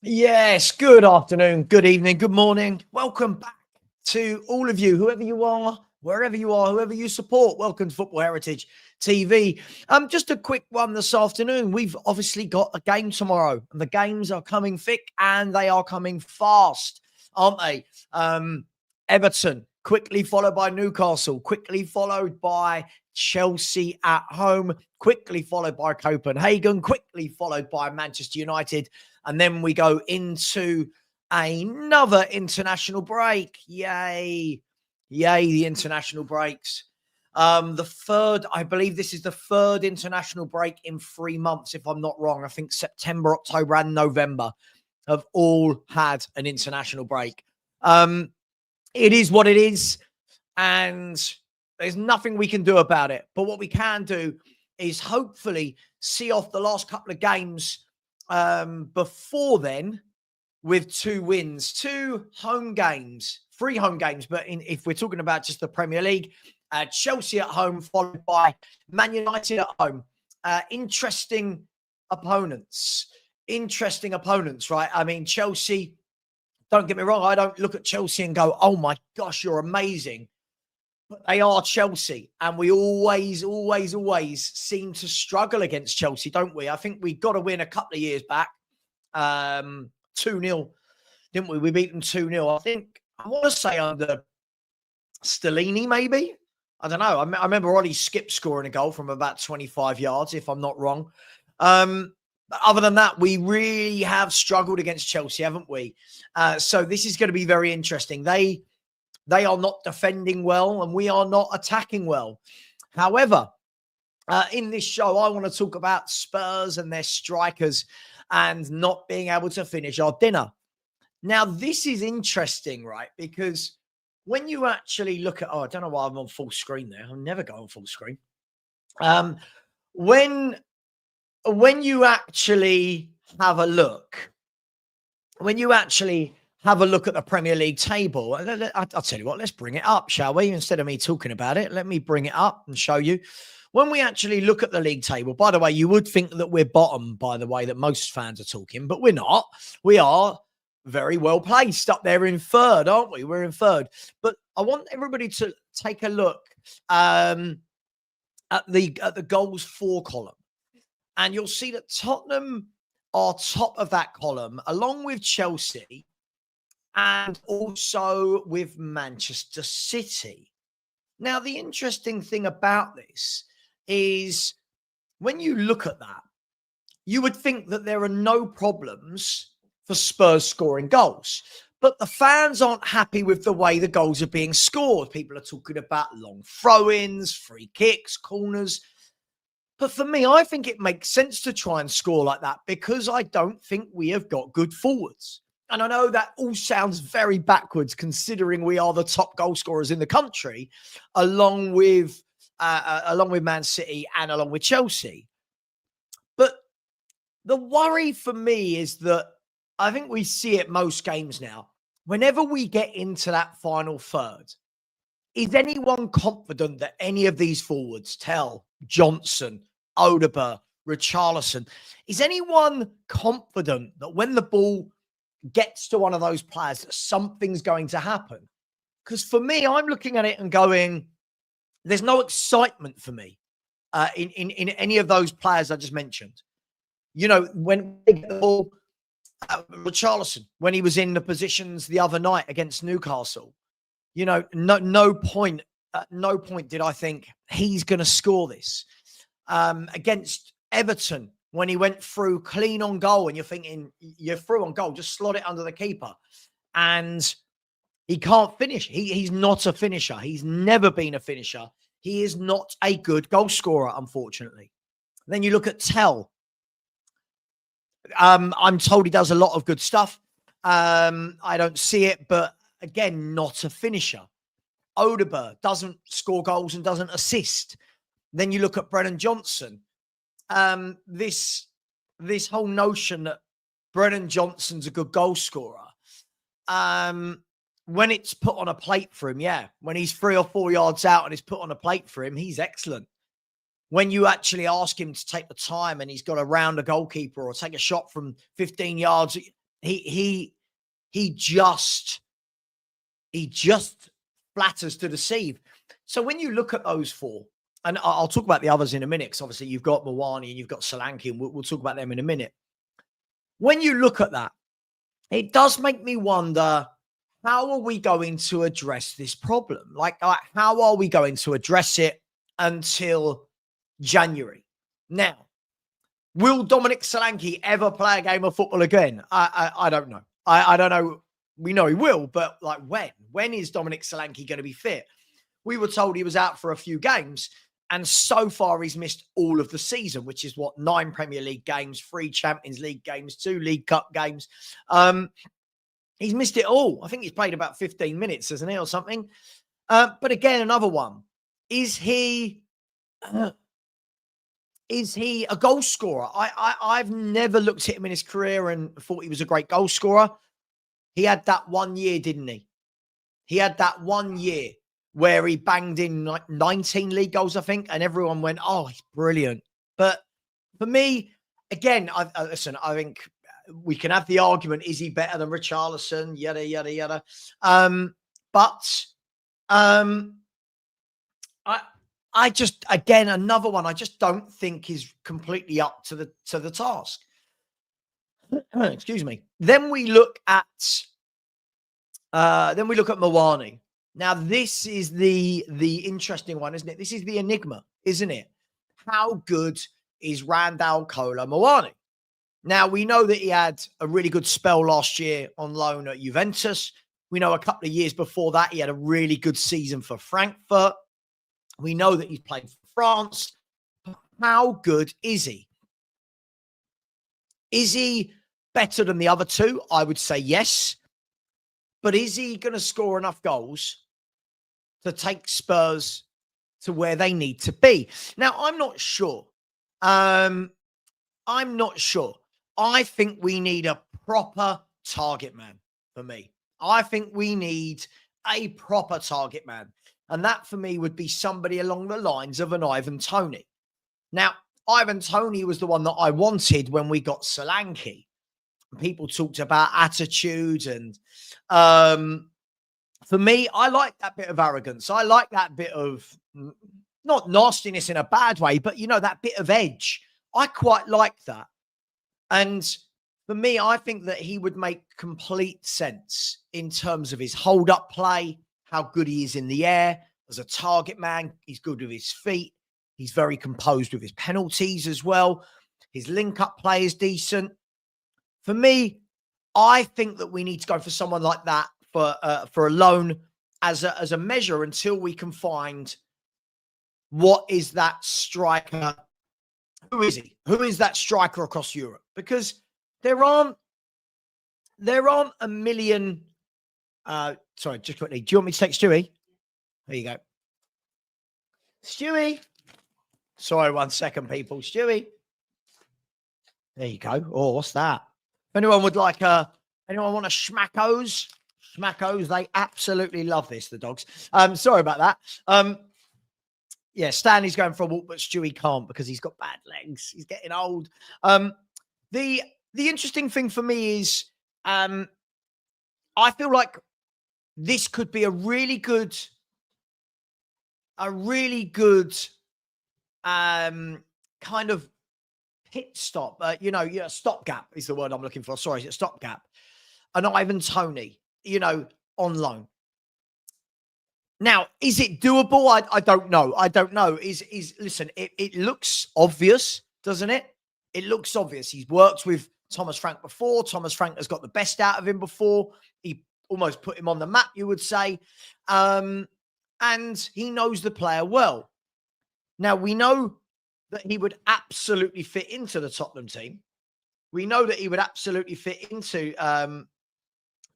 Yes, good afternoon, good evening, good morning. Welcome back to all of you, whoever you are, wherever you are, whoever you support. Welcome to Football Heritage TV. Just a quick one this afternoon. We've obviously got a game tomorrow, and the games are coming thick and they are coming fast, aren't they? Everton, quickly followed by Newcastle, quickly followed by Chelsea at home, quickly followed by Copenhagen, quickly followed by Manchester United. And then we go into another international break. Yay. Yay, the international breaks. I believe this is the third international break in 3 months, if I'm not wrong. I think September, October, and November have all had an international break. It is what it is, and there's nothing we can do about it. But what we can do is hopefully see off the last couple of games before then with 2 wins, 2 home games, 3 home games. But if we're talking about just the Premier League, Chelsea at home, followed by Man United at home. Interesting opponents, right? I mean, Chelsea, don't get me wrong, I don't look at Chelsea and go, oh my gosh, you're amazing. But they are Chelsea, and we always seem to struggle against Chelsea, don't we? I think we got to win a couple of years back. 2-0, didn't we? We beat them 2-0. I want to say under Stellini, maybe. I don't know. I remember Ollie Skip scoring a goal from about 25 yards, if I'm not wrong. But other than that, we really have struggled against Chelsea, haven't we? So this is going to be very interesting. They are not defending well, and we are not attacking well. However, in this show, I want to talk about Spurs and their strikers and not being able to finish our dinner. Now, this is interesting, right? Because when you actually look at, I don't know why I'm on full screen there. I'll never go on full screen. When you actually have a look, at the Premier League table, I'll tell you what, let's bring it up, shall we? Instead of me talking about it, let me bring it up and show you. When we actually look at the league table, by the way, you would think that we're bottom, by the way, that most fans are talking, but we're not. We are very well placed up there in third, aren't we? We're in third. But I want everybody to take a look at the goals for column. And you'll see that Tottenham are top of that column, along with Chelsea and also with Manchester City. Now, the interesting thing about this is when you look at that, you would think that there are no problems for Spurs scoring goals. But the fans aren't happy with the way the goals are being scored. People are talking about long throw-ins, free kicks, corners. But for me, I think it makes sense to try and score like that because I don't think we have got good forwards. And I know that all sounds very backwards considering we are the top goal scorers in the country, along with Man City and along with Chelsea. But the worry for me is that I think we see it most games now. Whenever we get into that final third, is anyone confident that any of these forwards, Tell, Johnson, Odegaard, Richarlison, is anyone confident that when the ball gets to one of those players that something's going to happen? Because for me, I'm looking at it and going, there's no excitement for me in any of those players I just mentioned. You know, when they get the ball, Richarlison, when he was in the positions the other night against Newcastle, you know, no point did I think he's going to score this. Against Everton, when he went through clean on goal, and you're thinking, you're through on goal, just slot it under the keeper. And he can't finish. He's not a finisher. He's never been a finisher. He is not a good goal scorer, unfortunately. Then you look at Tell. I'm told he does a lot of good stuff. I don't see it, but again, not a finisher. Odegaard doesn't score goals and doesn't assist. Then you look at Brennan Johnson. This whole notion that Brennan Johnson's a good goal scorer. When it's put on a plate for him, yeah. When he's 3 or 4 yards out and it's put on a plate for him, he's excellent. When you actually ask him to take the time and he's got to round a goalkeeper or take a shot from 15 yards, He just flatters to deceive. So when you look at those four, and I'll talk about the others in a minute, because obviously you've got Mawani and you've got Solanke, and we'll talk about them in a minute. When you look at that, it does make me wonder, how are we going to address this problem? Like how are we going to address it until January? Now, will Dominic Solanke ever play a game of football again? I don't know. I don't know. We know he will, but like when? When is Dominic Solanke going to be fit? We were told he was out for a few games, and so far he's missed all of the season, which is 9 Premier League games, 3 Champions League games, 2 League Cup games. He's missed it all. I think he's played about 15 minutes, hasn't he, or something? But again, another one. Is he a goal scorer? I've never looked at him in his career and thought he was a great goal scorer. He had that 1 year, didn't he? He had that 1 year where he banged in like 19 league goals, I think, and everyone went, "Oh, he's brilliant." But for me, again, listen, I think we can have the argument: is he better than Richarlison? Yada yada yada. I just, again, another one I just don't think is completely up to the task. Excuse me. Then we look at Mawani. Now, this is the interesting one, isn't it? This is the enigma, isn't it? How good is Randall Kolo Mawani? Now, we know that he had a really good spell last year on loan at Juventus. We know a couple of years before that, he had a really good season for Frankfurt. We know that he's played for France. How good is he? Is he better than the other two? I would say yes. But is he going to score enough goals to take Spurs to where they need to be? Now, I'm not sure. I'm not sure. I think we need a proper target man for me. I think we need a proper target man. And that for me would be somebody along the lines of an Ivan Toney. Now, Ivan Toney was the one that I wanted when we got Solanke. People talked about attitude, and for me, I like that bit of arrogance. I like that bit of, not nastiness in a bad way, but, you know, that bit of edge. I quite like that. And for me, I think that he would make complete sense in terms of his hold-up play, how good he is in the air as a target man. He's good with his feet. He's very composed with his penalties as well. His link-up play is decent. For me, I think that we need to go for someone like that for a loan as a measure until we can find what is that striker. Who is he? Who is that striker across Europe? Because there aren't a million. Sorry, just quickly. Do you want me to take Stewie? There you go. Stewie. Sorry, 1 second, people. Stewie. There you go. Oh, what's that? If anyone would like anyone want a schmackos? Schmackos, they absolutely love this, the dogs. Sorry about that. Yeah, Stanley's going for a walk, but Stewie can't because he's got bad legs. He's getting old. The interesting thing for me is I feel like this could be a really good kind of pit stop. Stopgap is the word I'm looking for. Sorry, stopgap. An Ivan Toney, on loan. Now, is it doable? I don't know. I don't know. Listen, it looks obvious, doesn't it? It looks obvious. He's worked with Thomas Frank before. Thomas Frank has got the best out of him before. He almost put him on the map, you would say. And he knows the player well. Now, we know that he would absolutely fit into the Tottenham team. We know that he would absolutely fit into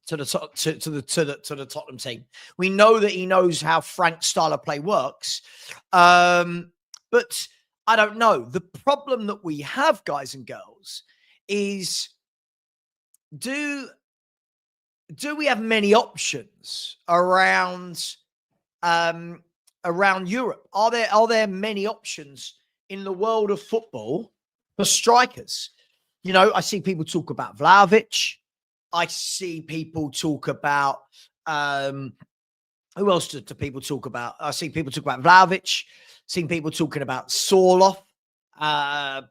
to the Tottenham team. We know that he knows how Frank's style of play works. But I don't know. The problem that we have, guys and girls, is do we have many options around Europe? Are there many options in the world of football for strikers? I see people talk about Vlahovic. I see people talk about who else do people talk about? I see people talk about Vlahovic, seen people talking about Sorloth.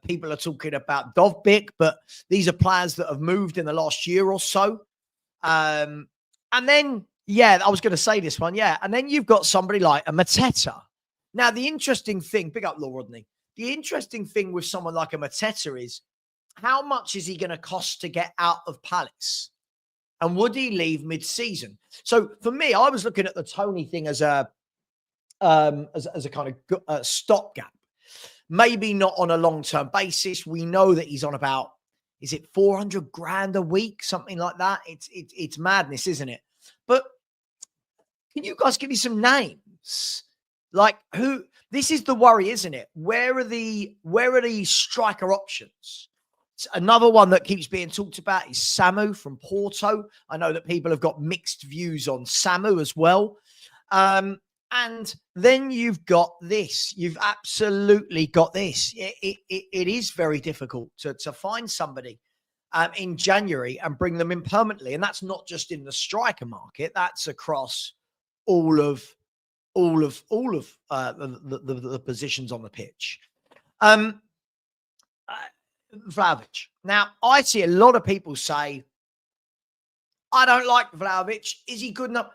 People are talking about Dovbyk, but these are players that have moved in the last year or so. And then, yeah, I was going to say this one, yeah. And then you've got somebody like a Mateta. Now, the interesting thing, big up Lord Rodney, the interesting thing with someone like a Mateta is how much is he going to cost to get out of Palace? And would he leave mid-season? So for me, I was looking at the Tony thing as a kind of stopgap. Maybe not on a long-term basis. We know that he's on about, is it 400 grand a week, something like that? It's madness, isn't it? But can you guys give me some names? Like who? This is the worry, isn't it? Where are the striker options? Another one that keeps being talked about is Samu from Porto. I know that people have got mixed views on Samu as well. And then you've got this. You've absolutely got this. It is very difficult to find somebody in January and bring them in permanently. And that's not just in the striker market. That's across all of the positions on the pitch. Vlahovic. Now, I see a lot of people say, I don't like Vlahovic. Is he good enough?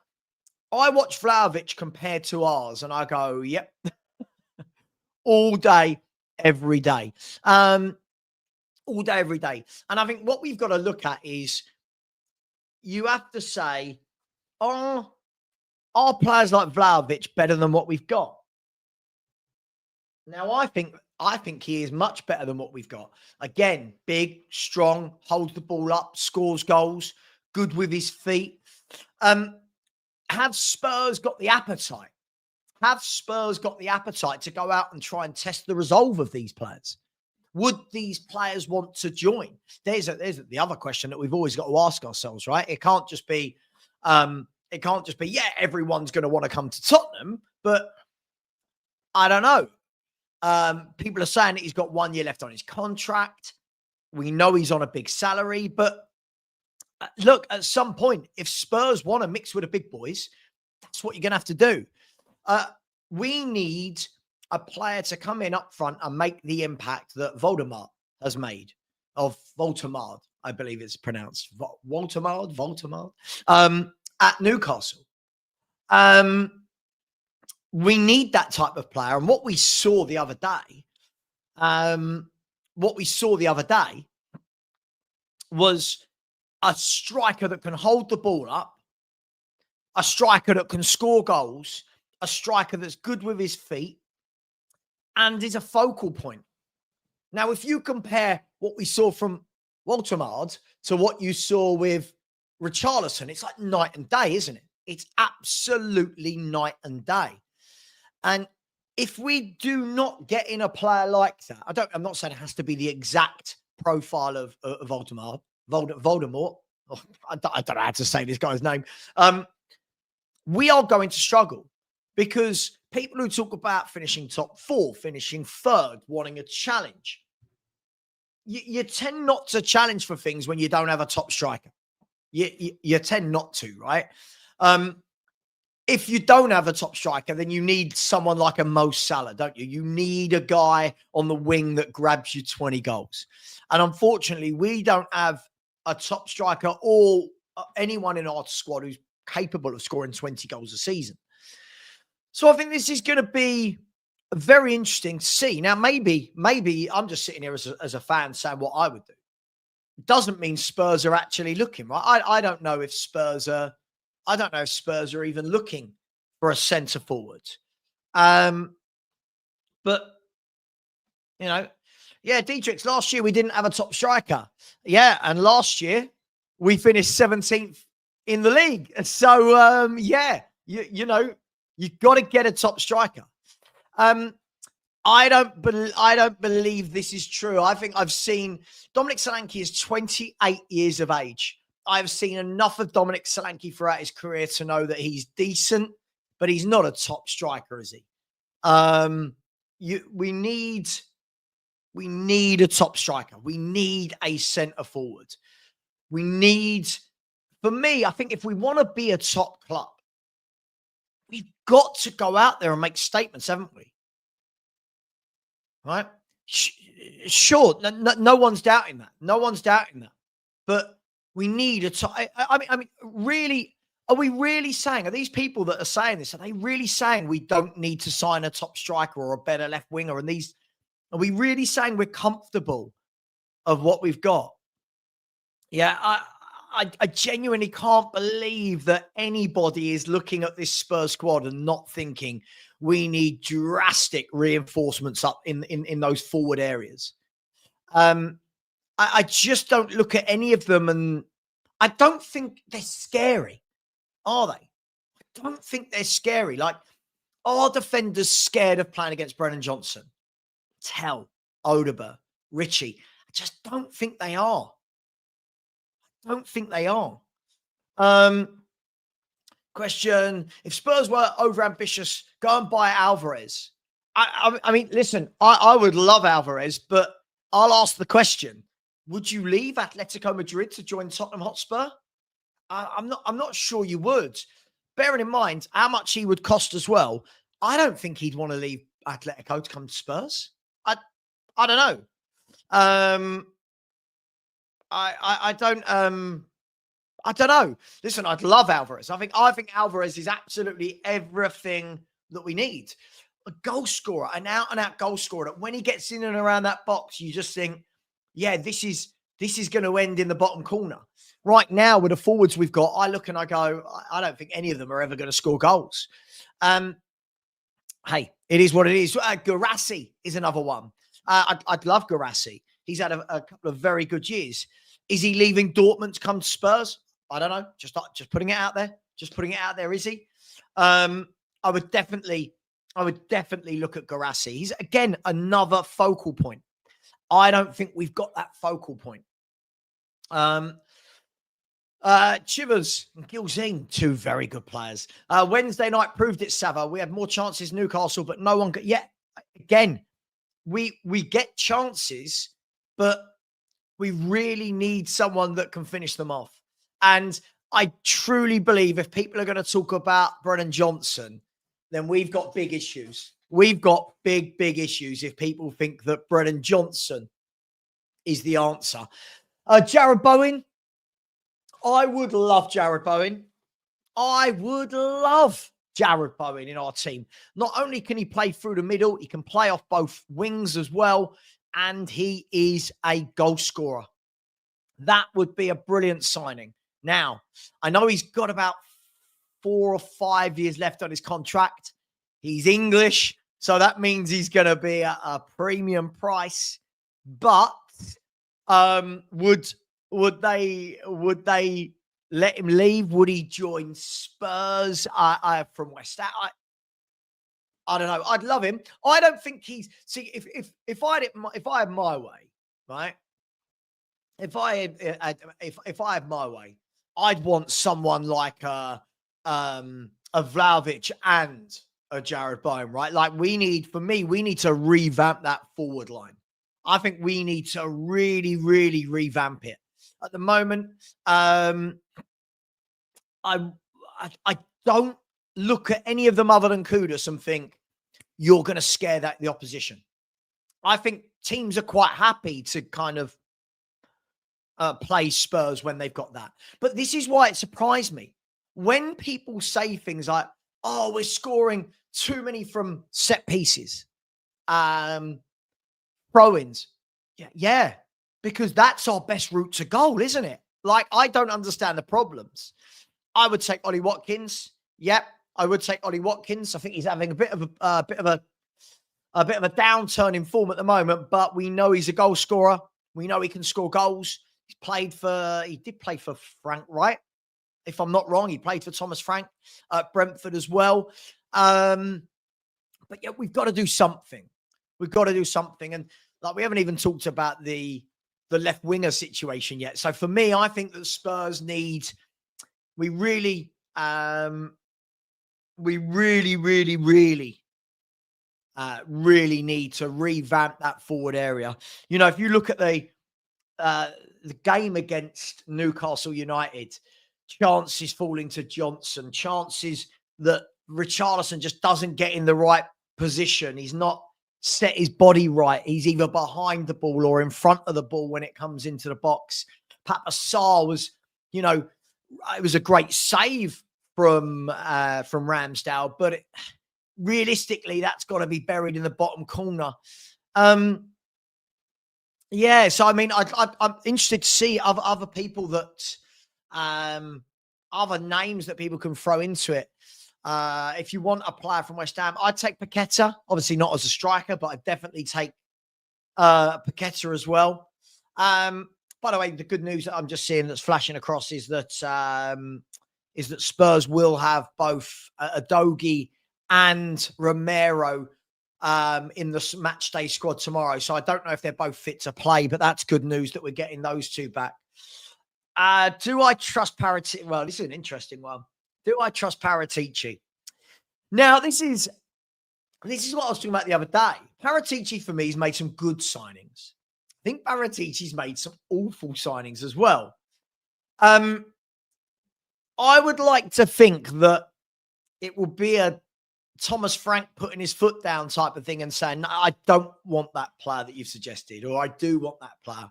I watch Vlahovic compared to ours and I go, yep, all day, every day. All day, every day. And I think what we've got to look at is you have to say, are players like Vlahovic better than what we've got? Now, I think he is much better than what we've got. Again, big, strong, holds the ball up, scores goals, good with his feet. Have Spurs got the appetite? Have Spurs got the appetite to go out and try and test the resolve of these players? Would these players want to join? There's the other question that we've always got to ask ourselves, right? It can't just be, yeah, everyone's going to want to come to Tottenham, but I don't know. People are saying that he's got 1 year left on his contract. We know he's on a big salary, but look, at some point, if Spurs want to mix with the big boys, that's what you're going to have to do. We need a player to come in up front and make the impact that Voldemort has made, of Voldemort, I believe it's pronounced. Voldemort, at Newcastle. We need that type of player. And what we saw the other day, was a striker that can hold the ball up, a striker that can score goals, a striker that's good with his feet, and is a focal point. Now, if you compare what we saw from Waltermard to what you saw with Richarlison, it's like night and day, isn't it? It's absolutely night and day. And if we do not get in a player like that, I'm not saying it has to be the exact profile of Voldemort. Oh, I don't know how to say this guy's name. We are going to struggle because people who talk about finishing top 4, finishing third, wanting a challenge, you tend not to challenge for things when you don't have a top striker. You tend not to, right? If you don't have a top striker, then you need someone like a Mo Salah, don't you? You need a guy on the wing that grabs you 20 goals. And unfortunately, we don't have a top striker or anyone in our squad who's capable of scoring 20 goals a season. So I think this is going to be very interesting to see. Now, maybe I'm just sitting here as a fan saying what I would do. It doesn't mean Spurs are actually looking, right? I don't know if Spurs are even looking for a centre forward. But, you know, yeah, Dietrich's last year we didn't have a top striker. Yeah, and last year we finished 17th in the league. So, yeah, you know, you've got to get a top striker. I don't believe this is true. I think I've seen Dominic Solanke is 28 years of age. I've seen enough of Dominic Solanke throughout his career to know that he's decent, but he's not a top striker, is he? We need a top striker. We need a centre forward. We need for me, I think if we want to be a top club, we've got to go out there and make statements, haven't we? Right? Sure, no one's doubting that. No one's doubting that. But we need a top. I mean, really, are we really saying? Are these people that are saying this? Are they really saying we don't need to sign a top striker or a better left winger? And these, are we really saying we're comfortable of what we've got? Yeah, I genuinely can't believe that anybody is looking at this Spurs squad and not thinking we need drastic reinforcements up in those forward areas. I just don't look at any of them, and I don't think they're scary, are they? I don't think they're scary. Like, are defenders scared of playing against Brennan Johnson, Tell, Odeber, Richie? I just don't think they are. I don't think they are. Question: if Spurs were overambitious, go and buy Alvarez. I mean, listen, I would love Alvarez, but I'll ask the question: would you leave Atletico Madrid to join Tottenham Hotspur? I'm not sure you would. Bearing in mind how much he would cost as well, I don't think he'd want to leave Atletico to come to Spurs. I don't know. I don't know. Listen, I'd love Alvarez. I think Alvarez is absolutely everything that we need. A goal scorer, an out-and-out goal scorer, that when he gets in and around that box, you just think, yeah, this is going to end in the bottom corner. Right now, with the forwards we've got, I look and I go, I don't think any of them are ever going to score goals. Hey, it is what it is. Guirassy is another one. I'd love Guirassy. He's had a couple of very good years. Is he leaving Dortmund to come to Spurs? I don't know. Just putting it out there. Just putting it out there. Is he? I would definitely look at Guirassy. He's, again, another focal point. I don't think we've got that focal point. Chivers and Gilzine, two very good players. Wednesday night proved it, Sava. We had more chances Newcastle, but no one got yet. Again, we get chances, but we really need someone that can finish them off. And I truly believe if people are going to talk about Brennan Johnson, then we've got big issues. We've got big issues if people think that Brennan Johnson is the answer. Jared Bowen. I would love Jared Bowen. I would love Jared Bowen in our team. Not only can he play through the middle, he can play off both wings as well. And he is a goal scorer. That would be a brilliant signing. Now, I know he's got about 4 or 5 years left on his contract. He's English, so that means he's going to be a premium price. But would they let him leave? Would he join Spurs? From West Ham? I don't know. I'd love him. I don't think he's. See, if I had my way, right? If I had my way, I'd want someone like a Vlahovic and a Jared Bowen, right? Like we need to revamp that forward line. I think we need to really revamp it. At the moment, I don't look at any of them other than Kudus and think you're going to scare the opposition. I think teams are quite happy to kind of play Spurs when they've got that. But this is why it surprised me. When people say things like, oh, we're scoring too many from set pieces, throw-ins. Yeah, because that's our best route to goal, isn't it? Like, I don't understand the problems. I would take Ollie Watkins. Yep, I would take Ollie Watkins. I think he's having a bit of a downturn in form at the moment, but we know he's a goal scorer. We know he can score goals. He did play for Frank, right? If I'm not wrong, he played for Thomas Frank at Brentford as well. But yeah, we've got to do something. We've got to do something. And like, we haven't even talked about the left winger situation yet. So for me, I think that Spurs we really need to revamp that forward area. You know, if you look at the game against Newcastle United, chances falling to Johnson, chances that Richarlison just doesn't get in the right position. He's not set his body right. He's either behind the ball or in front of the ball when it comes into the box. Papa Sarr was, you know, it was a great save from Ramsdale, but realistically, that's got to be buried in the bottom corner. Yeah, so I mean, I'm interested to see other people that, other names that people can throw into it. If you want a player from West Ham, I'd take Paqueta. Obviously not as a striker, but I'd definitely take Paqueta as well. By the way, the good news that I'm just seeing that's flashing across is that Spurs will have both Adogi and Romero in the match day squad tomorrow. So I don't know if they're both fit to play, but that's good news that we're getting those two back. Do I trust Paratici? Well, this is an interesting one. Do I trust Paratici? Now, this is what I was talking about the other day. Paratici, for me, has made some good signings. I think Paratici's made some awful signings as well. I would like to think that it will be a Thomas Frank putting his foot down type of thing and saying, no, I don't want that player that you've suggested, or I do want that player.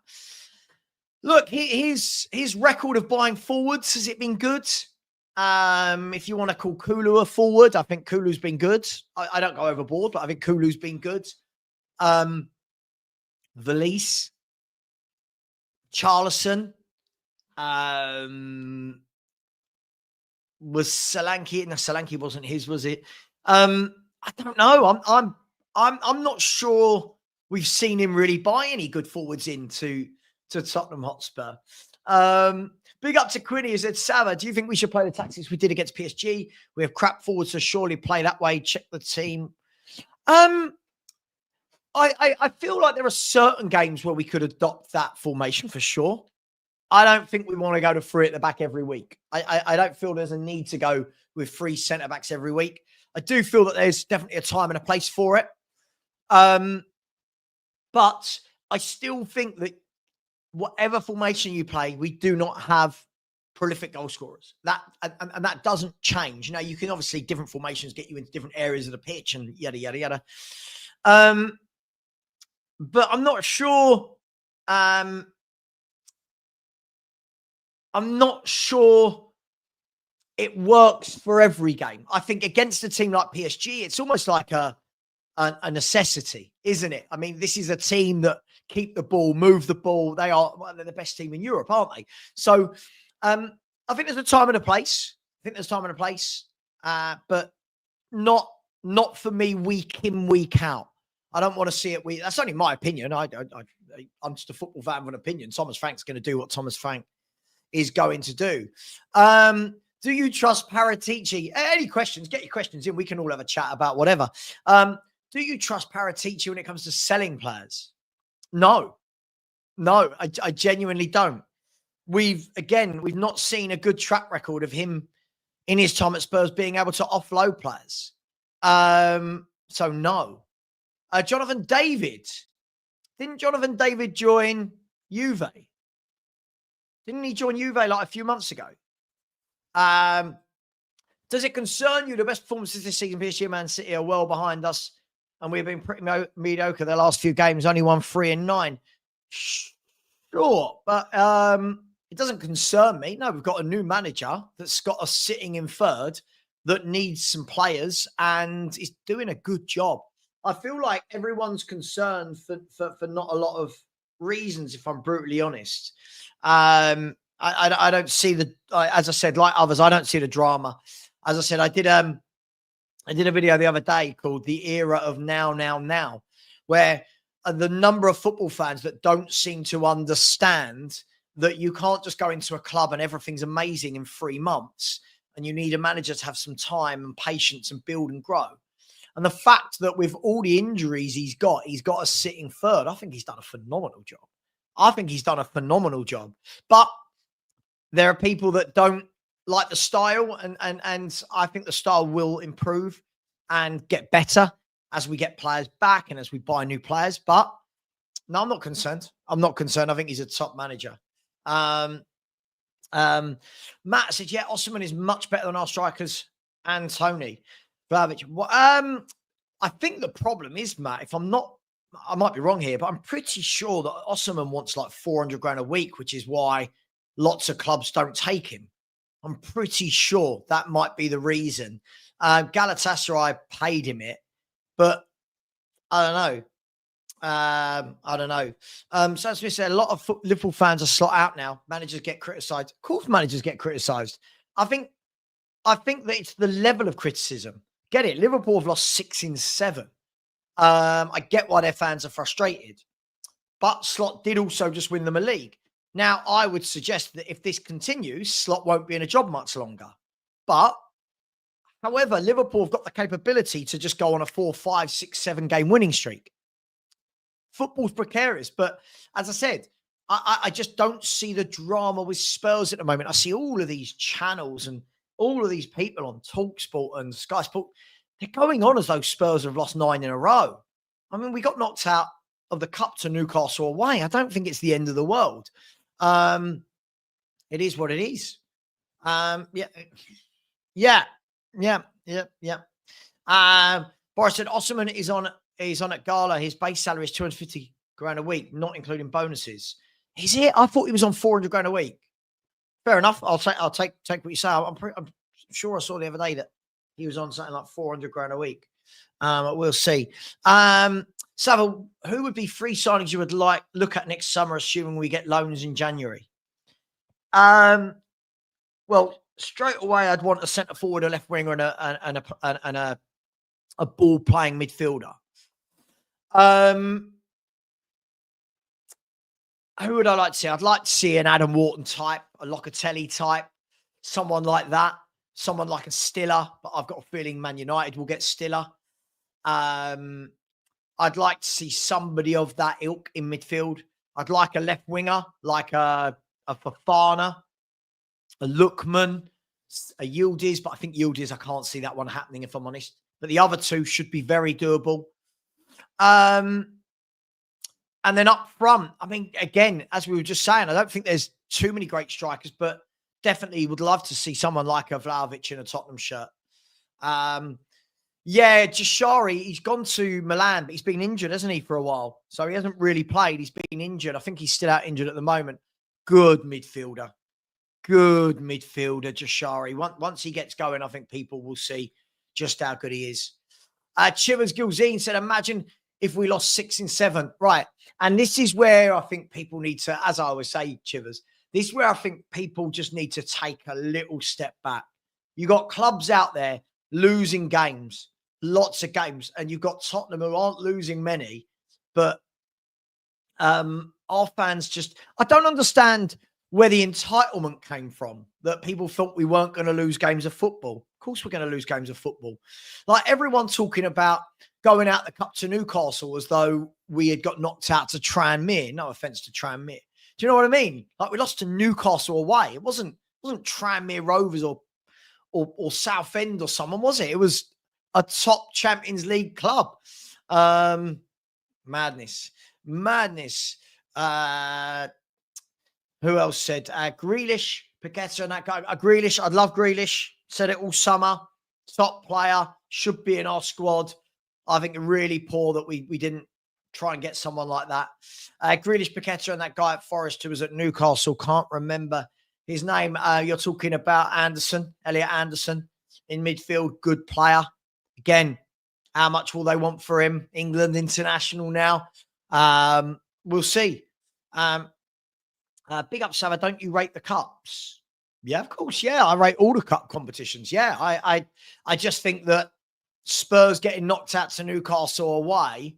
Look, his record of buying forwards, has it been good? If you want to call Kulu a forward, I think Kulu's been good. I don't go overboard, but I think Kulu's been good. Valise, Charlison, was Solanke? No, Solanke wasn't his, was it? I don't know. I'm not sure we've seen him really buy any good forwards into Tottenham Hotspur. Big up to Quinny who said, Sava, do you think we should play the tactics we did against PSG? We have crap forwards, so surely play that way. Check the team. I feel like there are certain games where we could adopt that formation for sure. I don't think we want to go to three at the back every week. I don't feel there's a need to go with three centre-backs every week. I do feel that there's definitely a time and a place for it. But I still think that whatever formation you play, we do not have prolific goal scorers. And that doesn't change. You know, you can obviously, different formations get you into different areas of the pitch and yada, yada, yada. But I'm not sure. I'm not sure it works for every game. I think against a team like PSG, it's almost like a necessity, isn't it? I mean, this is a team that keep the ball, move the ball. They're the best team in Europe, aren't they? So I think there's a time and a place. But not for me week in, week out. I don't want to see it. That's only my opinion. I'm just a football fan with an opinion. Thomas Frank's going to do what Thomas Frank is going to do. Do you trust Paratici? Any questions? Get your questions in. We can all have a chat about whatever. Do you trust Paratici when it comes to selling players? No, I genuinely don't. We've not seen a good track record of him in his time at Spurs being able to offload players. So no. Jonathan David. Didn't Jonathan David join Juve? Didn't he join Juve like a few months ago? Does it concern you the best performances this season, PSG and Man City are well behind us, and we've been pretty mediocre the last few games, only won 3 and 9? Sure, but it doesn't concern me. No, we've got a new manager that's got us sitting in third that needs some players and is doing a good job. I feel like everyone's concerned for not a lot of reasons, if I'm brutally honest. I don't see as I said, like others, I don't see the drama. As I said, I did a video the other day called The Era of Now, where the number of football fans that don't seem to understand that you can't just go into a club and everything's amazing in 3 months, and you need a manager to have some time and patience and build and grow. And the fact that with all the injuries he's got us sitting third, I think he's done a phenomenal job. But there are people that don't like the style, and I think the style will improve and get better as we get players back and as we buy new players. But no, I'm not concerned. I think he's a top manager. Matt said, yeah, Osman is much better than our strikers and Tony. Vlahovic. Well, I think the problem is, Matt, if I'm not, I might be wrong here, but I'm pretty sure that Osman wants like 400 grand a week, which is why lots of clubs don't take him. I'm pretty sure that might be the reason. Galatasaray paid him it, but I don't know. I don't know. So as we said, a lot of Liverpool fans are slot out now. Managers get criticised. Of course, managers get criticised. I think that it's the level of criticism. Get it? Liverpool have lost 6 in 7. I get why their fans are frustrated, but Slot did also just win them a league. Now, I would suggest that if this continues, Slot won't be in a job much longer. But, however, Liverpool have got the capability to just go on a 4, 5, 6, 7 game winning streak. Football's precarious, but as I said, I just don't see the drama with Spurs at the moment. I see all of these channels and all of these people on TalkSport and Sky Sport. They're going on as though Spurs have lost 9 in a row. I mean, we got knocked out of the cup to Newcastle away. I don't think it's the end of the world. It is what it is. Yeah. Boris said Osman is on at Gala. His base salary is 250 grand a week, not including bonuses. Is it? I thought he was on 400 grand a week. Fair enough. I'll take what you say. I'm sure I saw the other day that he was on something like 400 grand a week. We'll see. Savile, who would be free signings you would look at next summer, assuming we get loans in January? Well, straight away, I'd want a centre forward, a left winger, and a ball playing midfielder. Who would I like to see? I'd like to see an Adam Wharton type, a Locatelli type, someone like that. Someone like a Stiller, but I've got a feeling Man United will get Stiller. I'd like to see somebody of that ilk in midfield. I'd like a left winger, like a Fofana, a Lookman, a Yildiz, but I think Yildiz, I can't see that one happening, if I'm honest. But the other two should be very doable. And then up front, I mean, again, as we were just saying, I don't think there's too many great strikers, but definitely would love to see someone like a Vlahovic in a Tottenham shirt. Yeah, Jashari, he's gone to Milan, but he's been injured, hasn't he, for a while? So he hasn't really played. He's been injured. I think he's still out injured at the moment. Good midfielder. Good midfielder, Jashari. Once he gets going, I think people will see just how good he is. Chivers Gilzine said, imagine if we lost 6 in 7. Right. And this is where I think people need to, as I always say, Chivers, this is where I think people just need to take a little step back. You got clubs out there losing games, lots of games, and you've got Tottenham who aren't losing many, but our fans just, I don't understand where the entitlement came from, that people thought we weren't going to lose games of football. Of course we're going to lose games of football. Like everyone talking about going out the cup to Newcastle as though we had got knocked out to Tranmere. No offense to Tranmere. Do you know what I mean? Like we lost to Newcastle away. It wasn't Tranmere Rovers or Southend or someone, was it? It was a top Champions League club. Madness. Who else said? Grealish, Paqueta and that guy. Grealish, I'd love Grealish. Said it all summer. Top player. Should be in our squad. I think really poor that we didn't try and get someone like that. Grealish, Paqueta and that guy at Forest who was at Newcastle. Can't remember his name. You're talking about Elliot Anderson in midfield. Good player. Again, how much will they want for him? England international now. We'll see. Big up, Sava. Don't you rate the cups? Yeah, of course. Yeah, I rate all the cup competitions. Yeah, I just think that Spurs getting knocked out to Newcastle away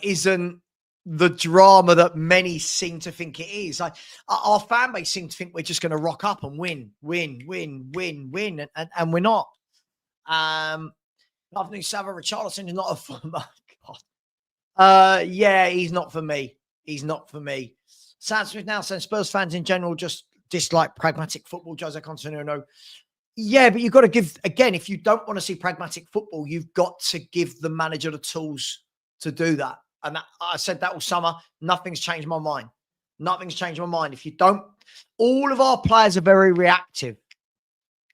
isn't the drama that many seem to think it is. Our fan base seem to think we're just going to rock up and win, and we're not. Lovely Sava Richarlison is not a fun. Oh, God. Yeah, he's not for me. Sam Smith now saying Spurs fans in general just dislike pragmatic football. Jose Constantino. Yeah, but you've got to give, again, if you don't want to see pragmatic football, you've got to give the manager the tools to do that. And I said that all summer. Nothing's changed my mind. Nothing's changed my mind. If you don't, all of our players are very reactive.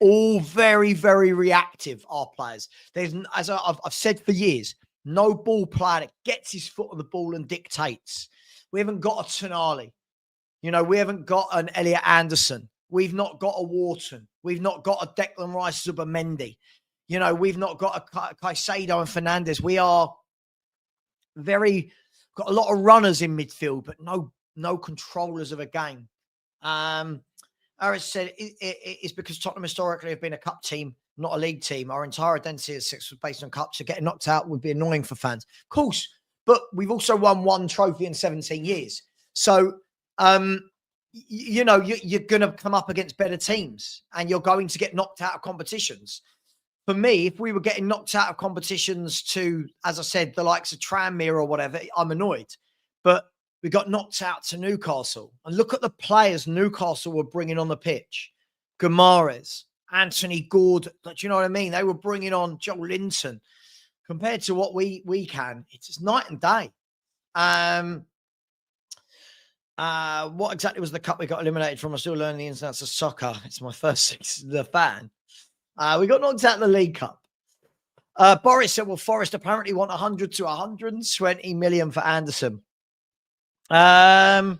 All very, very reactive, our players. There's, as I've said for years, no ball player that gets his foot on the ball and dictates. We haven't got a Tonali. We haven't got an Elliot Anderson. We've not got a Wharton. We've not got a Declan Rice Zubimendi. We've not got a Caicedo and Fernandes. We are got a lot of runners in midfield, but no controllers of a game. Aris said it's because Tottenham historically have been a cup team, not a league team. Our entire identity as Six was based on cups, so getting knocked out would be annoying for fans. Of course, but we've also won one trophy in 17 years. So, you're going to come up against better teams and you're going to get knocked out of competitions. For me, if we were getting knocked out of competitions to, as I said, the likes of Tranmere or whatever, I'm annoyed. But we got knocked out to Newcastle. And look at the players Newcastle were bringing on the pitch. Guimaraes, Anthony Gordon. Do you know what I mean? They were bringing on Joe Linton. Compared to what we can, it's night and day. What exactly was the cup we got eliminated from? I'm still learning the ins and outs of soccer. It's my first season as a fan. We got knocked out of the League Cup. Boris said, well, Forest apparently want 100 to 120 million for Anderson. A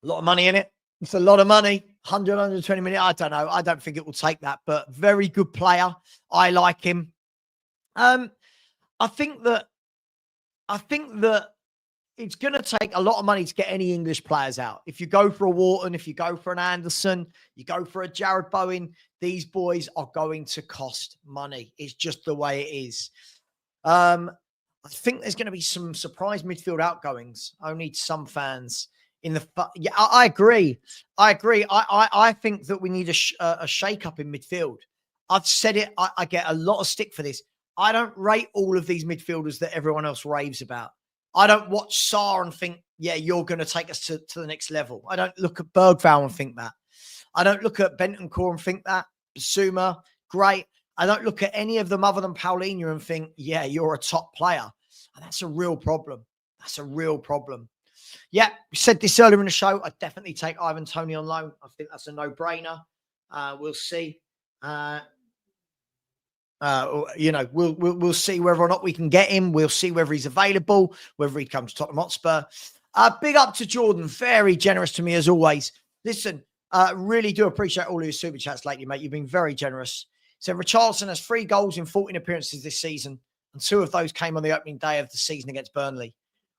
lot of money in it. It's a lot of money. 100, 120 million. I don't know. I don't think it will take that, but very good player. I like him. I think that it's going to take a lot of money to get any English players out. If you go for a Wharton, if you go for an Anderson, you go for a Jared Bowen, these boys are going to cost money. It's just the way it is. I think there's going to be some surprise midfield outgoings. Only some fans in the... Yeah, I agree. I think that we need a shake-up in midfield. I've said it. I get a lot of stick for this. I don't rate all of these midfielders that everyone else raves about. I don't watch Sarr and think, yeah, you're going to take us to the next level. I don't look at Bergvall and think that. I don't look at Bentancur and think that. Basuma, great. I don't look at any of them other than Paulinho and think, yeah, you're a top player. And that's a real problem. That's a real problem. Yeah, we said this earlier in the show. I'd definitely take Ivan Toney on loan. I think that's a no-brainer. We'll see. We'll see whether or not we can get him. We'll see whether he's available, whether he comes to Tottenham Hotspur. Big up to Jordan. Very generous to me as always. Listen, really do appreciate all of your super chats lately, mate. You've been very generous. So Richarlison has 3 goals in 14 appearances this season, and 2 of those came on the opening day of the season against Burnley.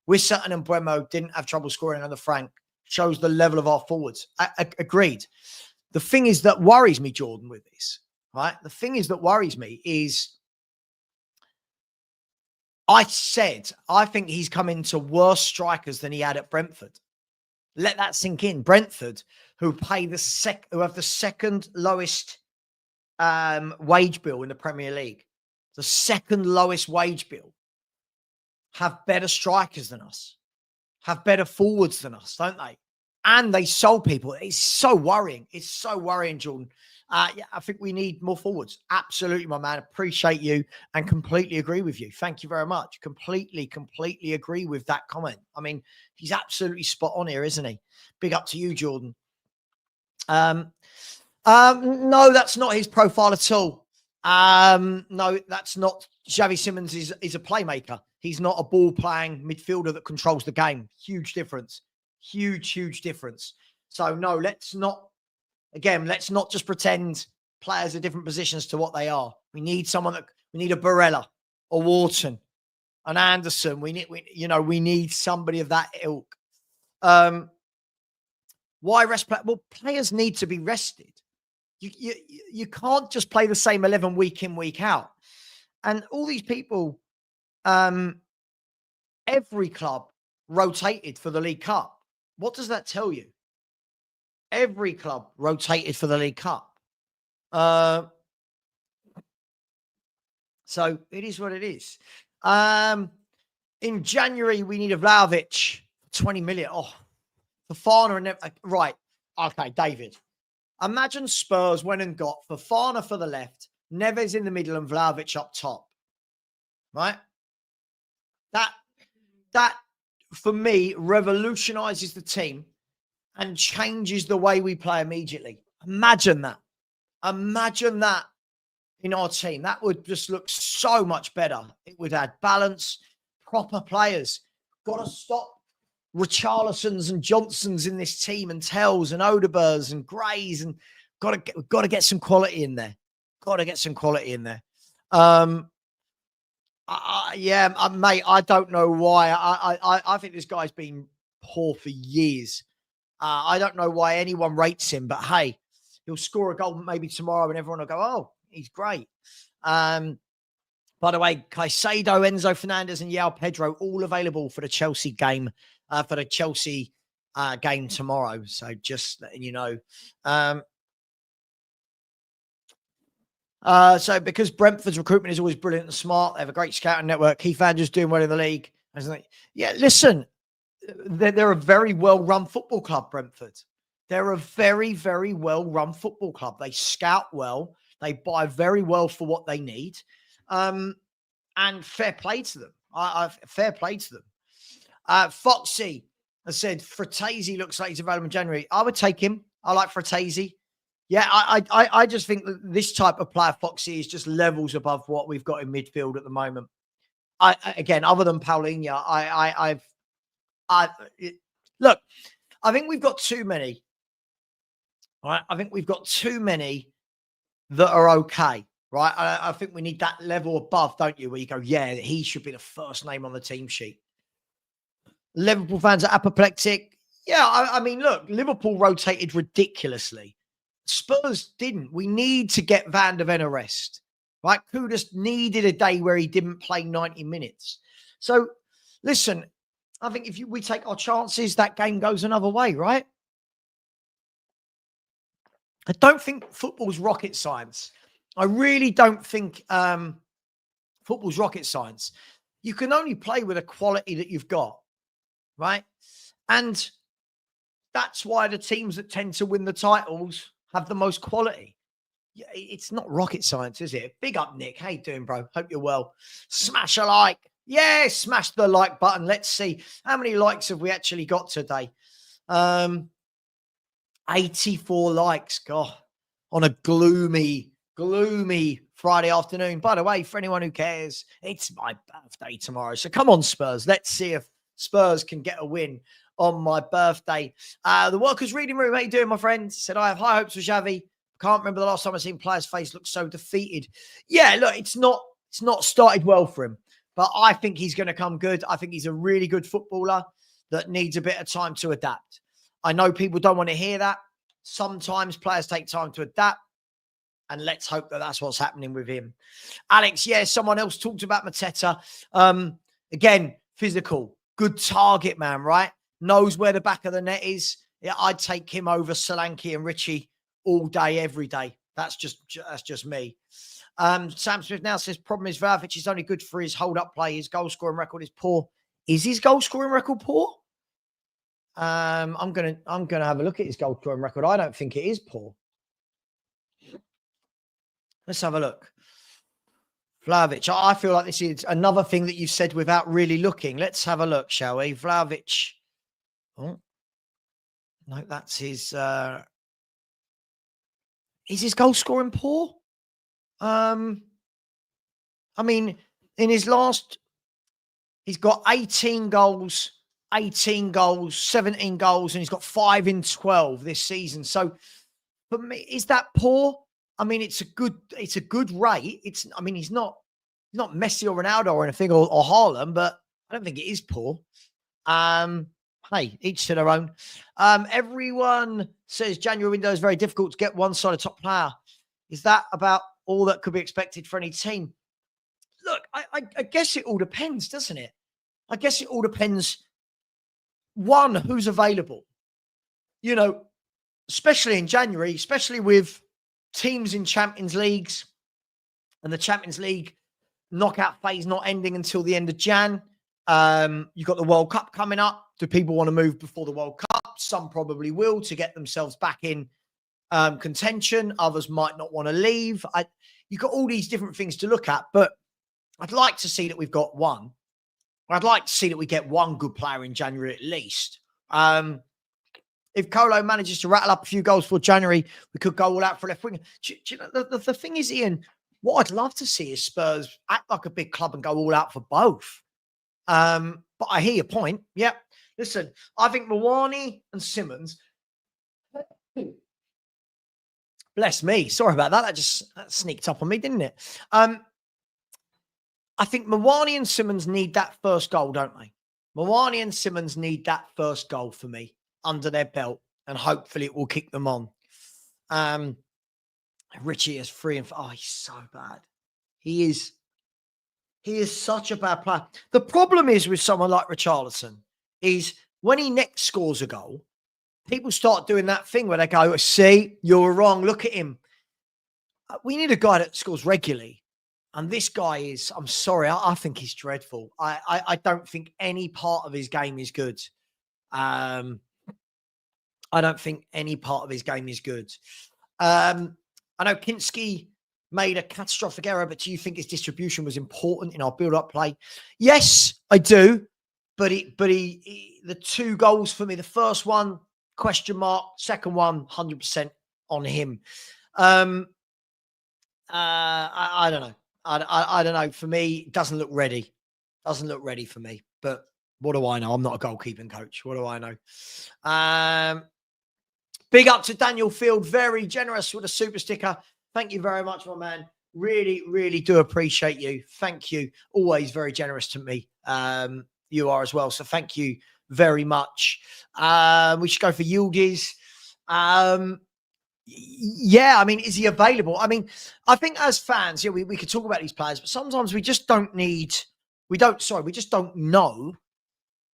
Wissa and Mbeumo didn't have trouble scoring under Frank. Shows the level of our forwards. Agreed. The thing is that worries me, Jordan, with this. Right? The thing is that worries me is I think he's come into worse strikers than he had at Brentford. Let that sink in. Brentford, who have the second lowest wage bill in the Premier League, the second lowest wage bill, have better strikers than us, have better forwards than us, don't they? And they sold people. It's so worrying. It's so worrying, Jordan. Yeah, I think we need more forwards. Absolutely, my man. Appreciate you and completely agree with you. Thank you very much. Completely agree with that comment. I mean, he's absolutely spot on here, isn't he? Big up to you, Jordan. No, that's not his profile at all. No, that's not. Xavi Simons is a playmaker. He's not a ball-playing midfielder that controls the game. Huge difference. Huge difference. So, no, let's not just pretend players are different positions to what they are. We need we need a Barella, a Wharton, an Anderson. We need somebody of that ilk. Why rest players? Well, players need to be rested. You can't just play the same 11 week in, week out. And all these people, every club rotated for the League Cup. What does that tell you? Every club rotated for the League Cup. So it is what it is. In January, we need a Vlahovic, 20 million. Oh, Fofana and right. Okay, David. Imagine Spurs went and got Fofana for the left, Neves in the middle, and Vlahovic up top. Right? That for me, revolutionises the team and changes the way we play immediately. Imagine that. Imagine that in our team. That would just look so much better. It would add balance, proper players. Got to stop Richarlisons and Johnsons in this team, and Tells and Odebers and Greys, and got to get some quality in there. Got to get some quality in there. Mate, I don't know why. I think this guy's been poor for years. I don't know why anyone rates him, but hey, he'll score a goal maybe tomorrow and everyone will go, oh, he's great. By the way, Caicedo, Enzo Fernandez and João Pedro all available for the Chelsea game, game tomorrow. So just letting you know. So because Brentford's recruitment is always brilliant and smart, they have a great scouting network. Keith Andrews doing well in the league. Yeah, listen, they're a very well-run football club, Brentford. They're a very, very well-run football club. They scout well. They buy very well for what they need. And fair play to them. Fair play to them. Foxy has said, Fratesi looks like he's available in January. I would take him. I like Fratesi. Yeah, I just think that this type of player, Foxy, is just levels above what we've got in midfield at the moment. Again, other than Paulinho, look, I think we've got too many. Right, I think we've got too many that are okay. Right, I think we need that level above, don't you? Where you go, yeah, he should be the first name on the team sheet. Liverpool fans are apoplectic. Yeah, I mean, look, Liverpool rotated ridiculously. Spurs didn't. We need to get Van der Ven a rest, right? Kudus needed a day where he didn't play 90 minutes. So, listen, I think if we take our chances, that game goes another way, right? I don't think football's rocket science. I really don't think football's rocket science. You can only play with the quality that you've got, right? And that's why the teams that tend to win the titles have the most quality. It's not rocket science, is it? Big up, Nick. How you doing, bro? Hope you're well. Smash a like. Yeah, smash the like button. Let's see. How many likes have we actually got today? 84 likes. God, on a gloomy Friday afternoon. By the way, for anyone who cares, it's my birthday tomorrow. So come on, Spurs. Let's see if Spurs can get a win on my birthday. The Workers Reading Room, how you doing, my friend? Said, I have high hopes for Xavi. Can't remember the last time I've seen players' face look so defeated. Yeah, look, it's not started well for him, but I think he's going to come good. I think he's a really good footballer that needs a bit of time to adapt. I know people don't want to hear that. Sometimes players take time to adapt, and let's hope that that's what's happening with him. Alex, yeah, someone else talked about Mateta. Again, physical, good target man, right? Knows where the back of the net is. Yeah, I'd take him over Solanke and Richie all day, every day. That's just me. Sam Smith now says, problem is vhafc is only good for his hold-up play. His goal-scoring record is poor. Is his goal-scoring record poor? I'm gonna have a look at his goal-scoring record. I don't think it is poor. Let's have a look. Vlahovic, I feel like this is another thing that you've said without really looking. Let's have a look, shall we? Vlahovic. Oh, no, that's his. Is his goal scoring poor? I mean, in his last, he's got 18 goals, 17 goals, and he's got 5 in 12 this season. So, for me, is that poor? I mean, it's a good rate. He's not Messi or Ronaldo or anything or Haaland, but I don't think it is poor. Hey, each to their own. Everyone says January window is very difficult to get one side of top player. Is that about all that could be expected for any team? Look, I guess it all depends, doesn't it? I guess it all depends. One, who's available. You know, especially in January, especially with teams in Champions Leagues and the Champions League knockout phase not ending until the end of Jan. You've got the World Cup coming up. Do people want to move before the World Cup? Some probably will to get themselves back in contention. Others might not want to leave. You've got all these different things to look at, but I'd like to see that we've got one. I'd like to see that we get one good player in January at least. If Colo manages to rattle up a few goals for January, we could go all out for left wing. Do you know, the thing is, Ian, what I'd love to see is Spurs act like a big club and go all out for both. But I hear your point. Yeah. Listen, I think Mawani and Simmons. Bless me. Sorry about that. That sneaked up on me, didn't it? I think Mawani and Simmons need that first goal, don't they? Mawani and Simmons need that first goal for me under their belt, and hopefully it will kick them on. Richie is 3 and 4. Oh, he's so bad. He is such a bad player. The problem is with someone like Richarlison is when he next scores a goal, people start doing that thing where they go, see, you're wrong. Look at him. We need a guy that scores regularly. And this guy is, I'm sorry, I think he's dreadful. I don't think any part of his game is good. I don't think any part of his game is good. I know Kinski made a catastrophic error, but do you think his distribution was important in our build-up play? Yes, I do. But the 2 goals for me, the first one, question mark, second one, 100% on him. I don't know. I don't know. For me, it doesn't look ready. Doesn't look ready for me. But what do I know? I'm not a goalkeeping coach. What do I know? Big up to Daniel Field. Very generous with a super sticker. Thank you very much, my man. Really, really do appreciate you. Thank you. Always very generous to me. You are as well. So thank you very much. We should go for Yildiz. Yeah, I mean, is he available? I mean, I think as fans, yeah, we could talk about these players, but sometimes we just don't we just don't know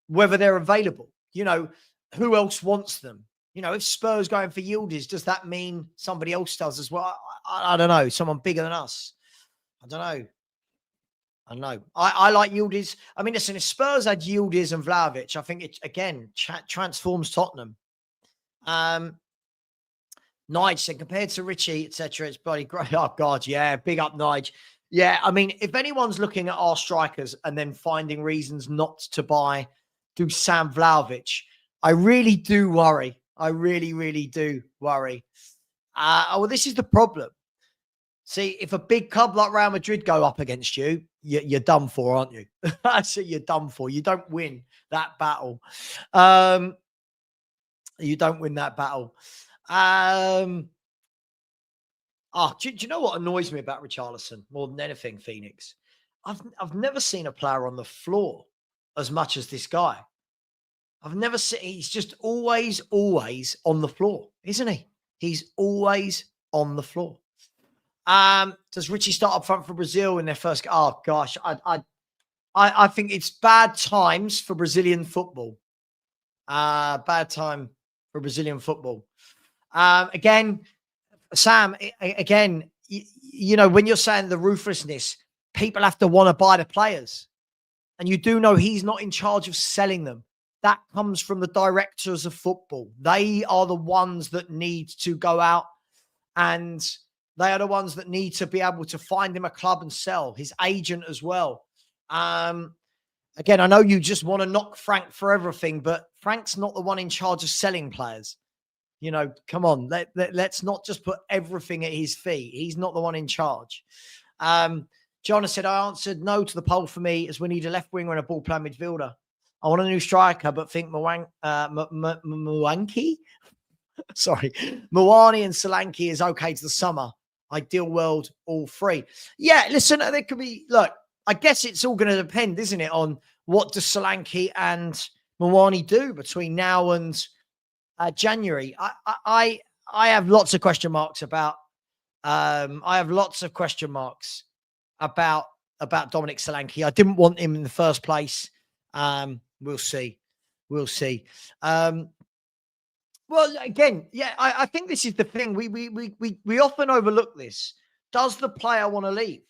whether they're available. You know, who else wants them? You know, if Spurs going for Yildiz, does that mean somebody else does as well? I don't know. Someone bigger than us. I don't know. I like Yildiz. I mean, listen, if Spurs had Yildiz and Vlahovic, I think it, again, transforms Tottenham. Nige said, compared to Richie, etc., it's bloody great. Oh, God, yeah. Big up, Nige. Yeah, I mean, if anyone's looking at our strikers and then finding reasons not to buy Dusan Vlahovic, I really do worry. I really, really do worry. Well, this is the problem. See, if a big club like Real Madrid go up against you, you're done for, aren't you? That's it, you're done for. You don't win that battle. You don't win that battle. Do you know what annoys me about Richarlison more than anything, Phoenix? I've never seen a player on the floor as much as this guy. I've never seen, he's just always on the floor, isn't he? He's always on the floor. Does Richie start up front for Brazil in their first? Oh gosh, I think it's bad times for Brazilian football. Bad time for Brazilian football. Again, Sam, again, you know, when you're saying the ruthlessness, people have to want to buy the players. And you do know he's not in charge of selling them. That comes from the directors of football. They are the ones that need to go out, and they are the ones that need to be able to find him a club and sell. His agent as well. Again, I know you just want to knock Frank for everything, but Frank's not the one in charge of selling players. You know, come on. Let's not just put everything at his feet. He's not the one in charge. John said, I answered no to the poll for me as we need a left winger and a ball playing midfielder. I want a new striker, but think Mwangi? Sorry. Mawani and Solanke is okay to the summer. Ideal world, all 3. Yeah, listen, there could be, look, I guess it's all going to depend, isn't it, on what does Solanke and Mawani do between now and January. I have lots of question marks about about Dominic Solanke. I didn't want him in the first place. We'll see. Well, again, yeah, I think this is the thing. We often overlook this. Does the player want to leave?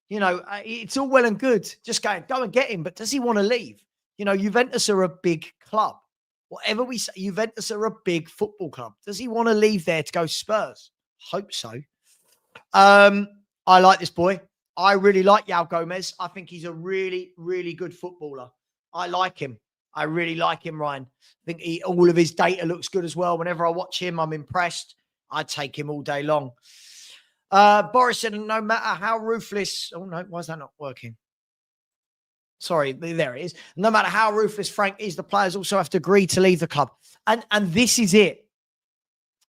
You know, it's all well and good. Just go and get him. But does he want to leave? You know, Juventus are a big club. Whatever we say, Juventus are a big football club. Does he want to leave there to go Spurs? Hope so. I like this boy. I really like Yao Gomez. I think he's a really, really good footballer. I like him. I really like him, Ryan. I think all of his data looks good as well. Whenever I watch him, I'm impressed. I'd take him all day long. Boris said, no matter how ruthless. Oh, no, why is that not working? Sorry, there it is. No matter how ruthless Frank is, the players also have to agree to leave the club. And this is it.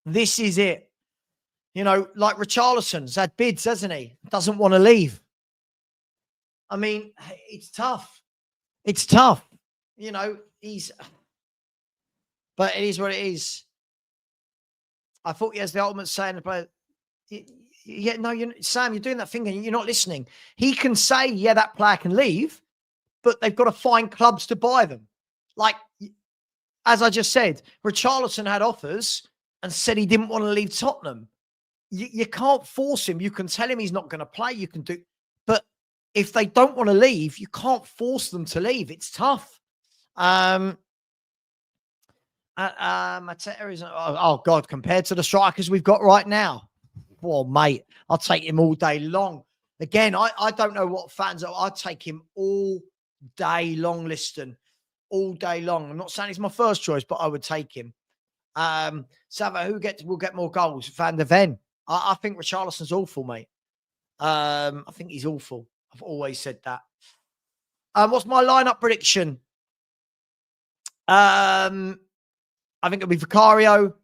This is it. You know, like Richarlison's had bids, hasn't he? Doesn't want to leave. I mean, it's tough. It's tough. You know, but it is what it is. I thought he has the ultimate say in the player. Yeah, no, Sam, you're doing that thing and you're not listening. He can say, yeah, that player can leave, but they've got to find clubs to buy them. Like, as I just said, Richarlison had offers and said he didn't want to leave Tottenham. You can't force him. You can tell him he's not going to play. You can do, but if they don't want to leave, you can't force them to leave. It's tough. Mateta is, oh God, compared to the strikers we've got right now. Oh, mate, I'll take him all day long. Again, I don't know what fans are. I'd take him all day long, Liston. All day long. I'm not saying he's my first choice, but I would take him. Sava, will get more goals? Van der Ven. I think Richarlison's awful, mate. I think he's awful. I've always said that. What's my lineup prediction? I think it'll be Vicario,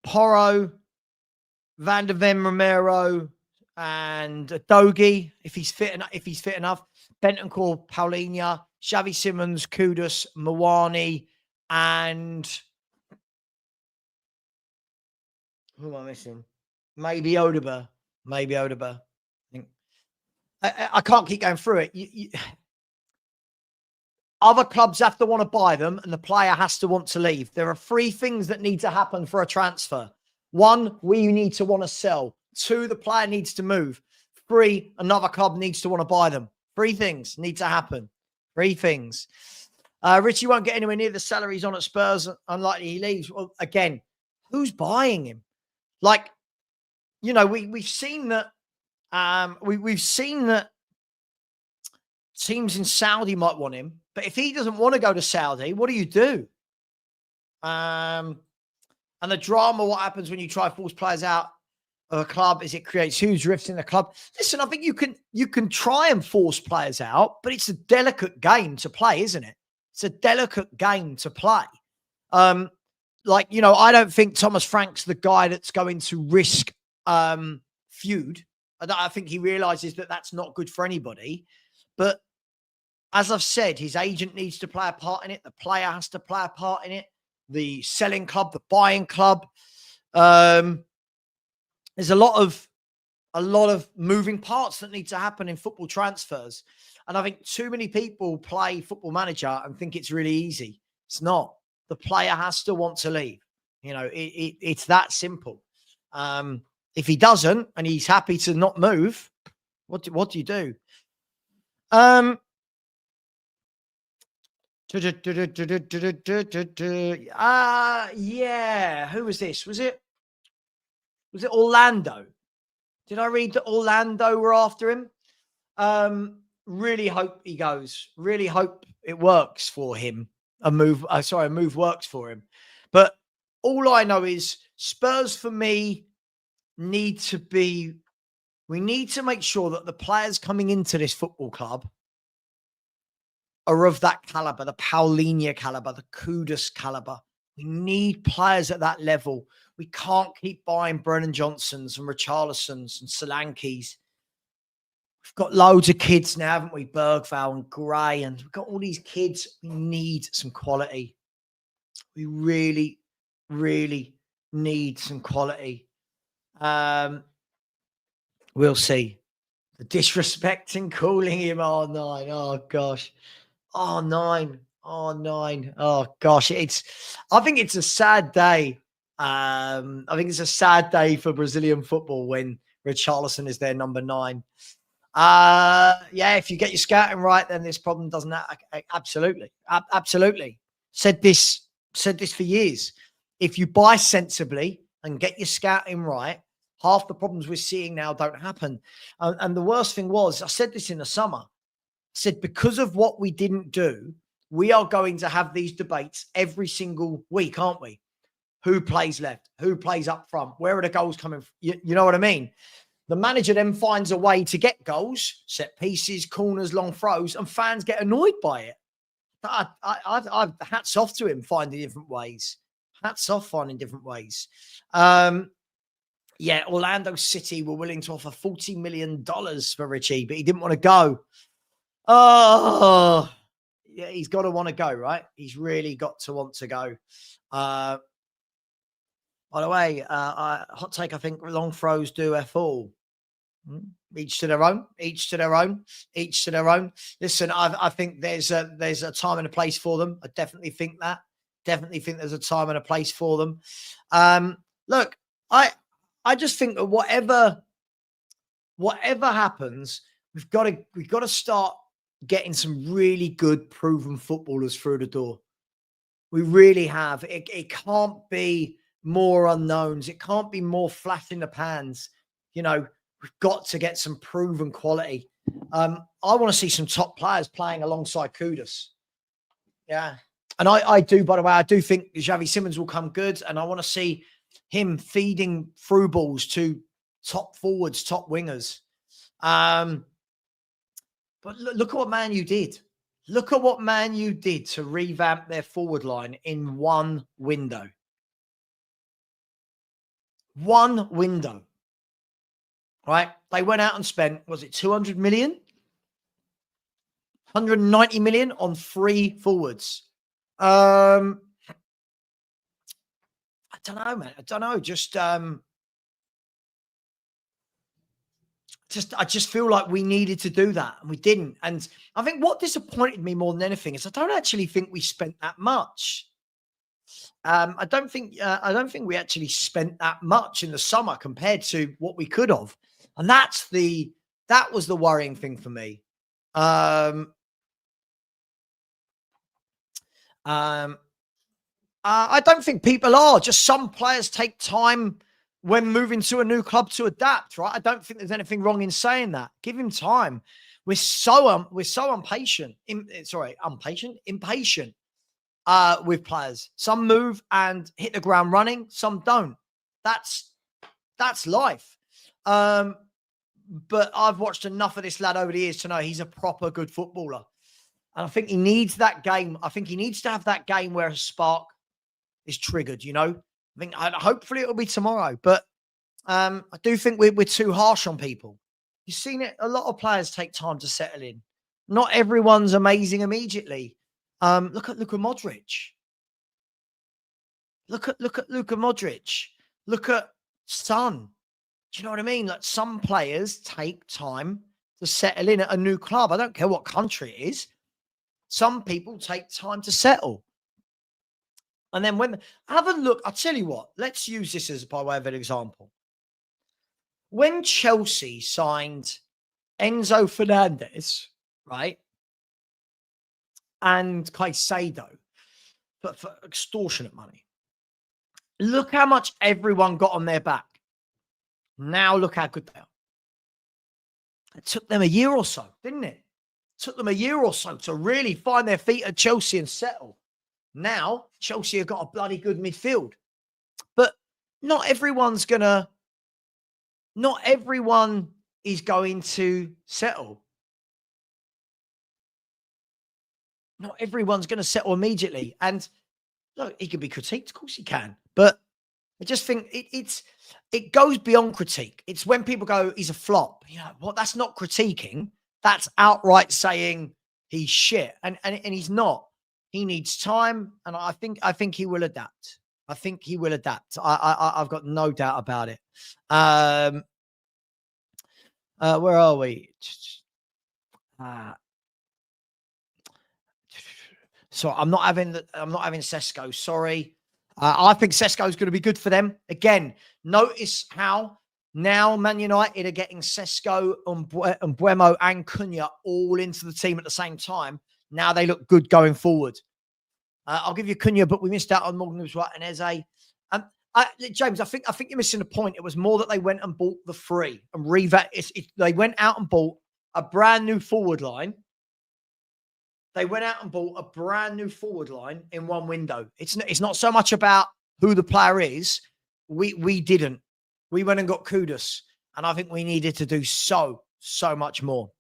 Porro, Van der Ven, Romero, and Dogi if he's fit enough. Bentancur, Paulinho, Xavi Simons, Kudus, Mawani, and who am I missing? Maybe Odeber. I think I can't keep going through it. Other clubs have to want to buy them, and the player has to want to leave. There are 3 things that need to happen for a transfer. 1, we need to want to sell. 2, the player needs to move. 3, another club needs to want to buy them. 3 things need to happen. 3 things. Richie won't get anywhere near the salaries on at Spurs. Unlikely he leaves. Well, again, who's buying him? Like, you know, we've seen that. We've seen that teams in Saudi might want him, but if he doesn't want to go to Saudi, what do you do? And the drama, what happens when you try to force players out of a club is it creates huge rifts in the club. Listen, I think you can try and force players out, but it's a delicate game to play, isn't it? It's a delicate game to play. Like, you know, I don't think Thomas Frank's the guy that's going to risk feud. I think he realizes that that's not good for anybody. But as I've said, his agent needs to play a part in it. The player has to play a part in it. The selling club, the buying club. There's a lot of moving parts that need to happen in football transfers. And I think too many people play Football Manager and think it's really easy. It's not. The player has to want to leave. You know, it's that simple. If he doesn't and he's happy to not move, what do you do? Yeah. Who was this? Was it Orlando? Did I read that Orlando were after him? Really hope he goes. Really hope it works for him. A move works for him. But all I know is Spurs for me we need to make sure that the players coming into this football club are of that caliber, the Paulinho caliber, the Kudus caliber. We need players at that level. We can't keep buying Brennan Johnsons and Richarlisons and Solankis. We've got loads of kids now, haven't we? Bergvall and Gray, and we've got all these kids. We need some quality. We really, really need some quality. We'll see. The disrespecting calling him R9. Oh, gosh. R9. R9. Oh, gosh. I think it's a sad day. I think it's a sad day for Brazilian football when Richarlison is their number 9. Yeah, if you get your scouting right, then this problem doesn't absolutely. Said this for years. If you buy sensibly and get your scouting right, half the problems we're seeing now don't happen. And the worst thing was, I said this in the summer, said, because of what we didn't do, we are going to have these debates every single week, aren't we? Who plays left? Who plays up front? Where are the goals coming from? You know what I mean? The manager then finds a way to get goals, set pieces, corners, long throws, and fans get annoyed by it. I hats off to him finding different ways. Hats off finding different ways. Yeah, Orlando City were willing to offer $40 million for Richie, but he didn't want to go. Oh, yeah, he's got to want to go, right? He's really got to want to go. By the way, hot take, I think long throws do F all. Each to their own, each to their own, each to their own. Listen, I think there's a time and a place for them. I definitely think that. Definitely think there's a time and a place for them. Look, I just think that whatever happens, we've got to start getting some really good proven footballers through the door. We really have. It can't be more unknowns. It can't be more flash in the pans. You know, we've got to get some proven quality. I want to see some top players playing alongside Kudus. Yeah. And I do, by the way, I do think Xavi Simons will come good. And I want to see him feeding through balls to top forwards, top wingers. But look at what Man U did. Look at what Man U did to revamp their forward line in one window. One window. Right? They went out and spent, was it 200 million? 190 million on 3 forwards. I don't know, man. I don't know. I just feel like we needed to do that and we didn't. And I think what disappointed me more than anything is I don't actually think we spent that much. I don't think we actually spent that much in the summer compared to what we could have. And that was the worrying thing for me. I don't think people are. Just some players take time when moving to a new club to adapt, right? I don't think there's anything wrong in saying that. Give him time. We're so impatient with players. Some move and hit the ground running. Some don't. That's life. But I've watched enough of this lad over the years to know he's a proper good footballer. And I think he needs that game. I think he needs to have that game where a spark is triggered, you know? Hopefully it'll be tomorrow. But I do think we're too harsh on people. You've seen it. A lot of players take time to settle in. Not everyone's amazing immediately. Look at Luka Modric. Look at Luka Modric. Look at Son. Do you know what I mean? Like some players take time to settle in at a new club. I don't care what country it is. Some people take time to settle. And then have a look, I'll tell you what, let's use this as by way of an example. When Chelsea signed Enzo Fernandez, right, and Caicedo for extortionate money, look how much everyone got on their back. Now look how good they are. It took them a year or so, didn't it? Took them a year or so to really find their feet at Chelsea and settle. Now, Chelsea have got a bloody good midfield. But not everyone is going to settle. Not everyone's going to settle immediately. And look, he can be critiqued. Of course he can. But I just think it goes beyond critique. It's when people go, he's a flop. You know, well, that's not critiquing. That's outright saying he's shit. And he's not. He needs time, and I think he will adapt. I think he will adapt. I've got no doubt about it. Where are we? So I'm not having Sesko. Sorry. I think Sesko is going to be good for them. Again, notice how now Man United are getting Sesko and Mbeumo and Cunha all into the team at the same time. Now they look good going forward. I'll give you Cunha, but we missed out on Morgan White and Eze. James, I think you're missing a point. It was more that they went and bought the free and they went out and bought a brand new forward line they went out and bought a brand new forward line in one window. It's not so much about who the player is. We didn't. We went and got Kudus, and I think we needed to do so much more.